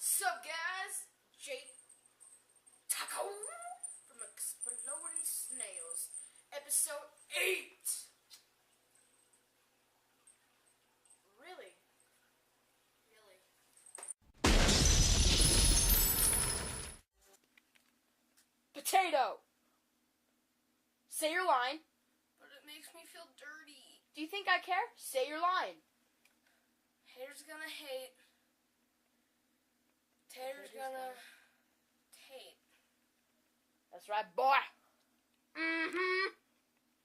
Sup guys, Jake Taco from Exploding Snails, episode 8. Really? Potato! Say your line. But it makes me feel dirty. Do you think I care? Say your line. Haters gonna hate. Taters gonna hate. That's right, boy.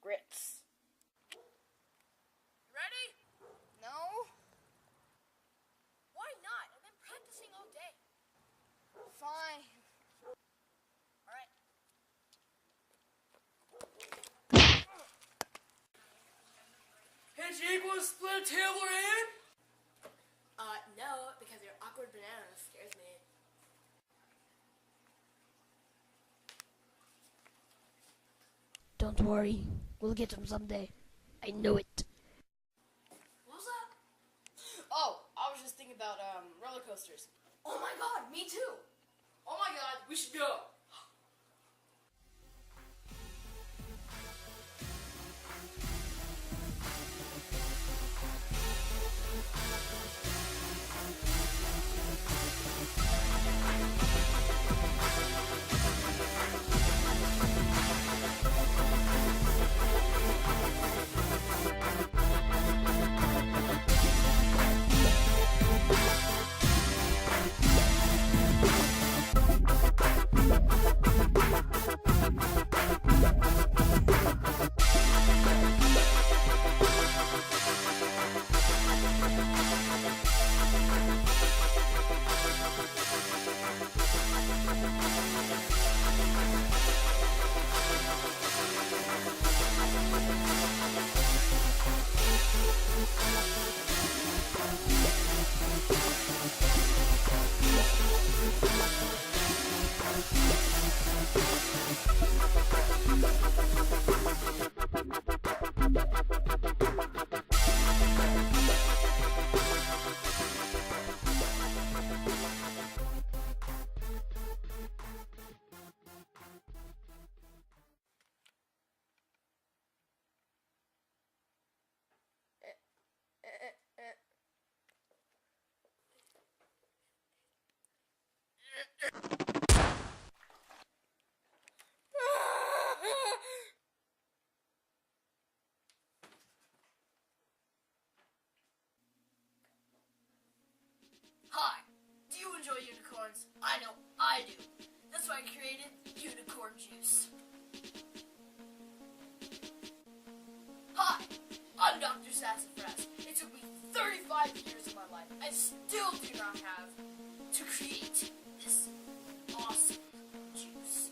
Grits. Ready? No? Why not? I've been practicing all day. Fine. Alright. Hey, Jake, wanna split a table in? No, because your awkward banana scares me. Don't worry, we'll get him someday. I know it. What was that? Oh, I was just thinking about roller coasters. Oh my god, me too! Oh my god, we should go. Hi, do you enjoy unicorns? I know I do. That's why I created unicorn juice. Hi, I'm Dr. Sassafras. It took me 35 years of my life. I still do not have to create this awesome juice.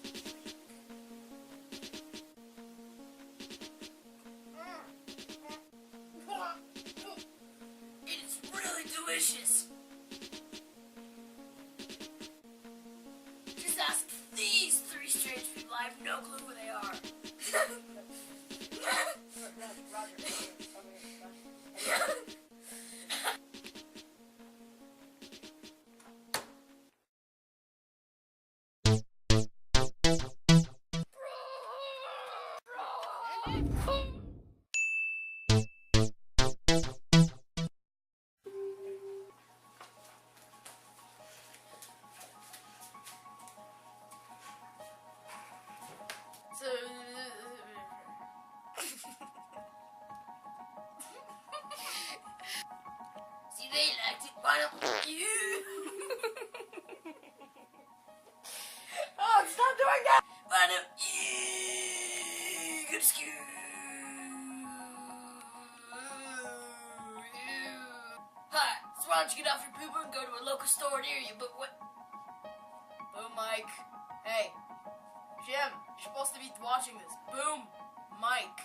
It is really delicious. Just ask these three strange people. I have no clue who they are. See, they liked it. Why don't you? Oh, stop doing that! Why don't you? Good skew. Hi, so why don't you get off your pooper and go to a local store near you? But what? Boom, Mike. Hey, Jim, you're supposed to be watching this. Boom, Mike.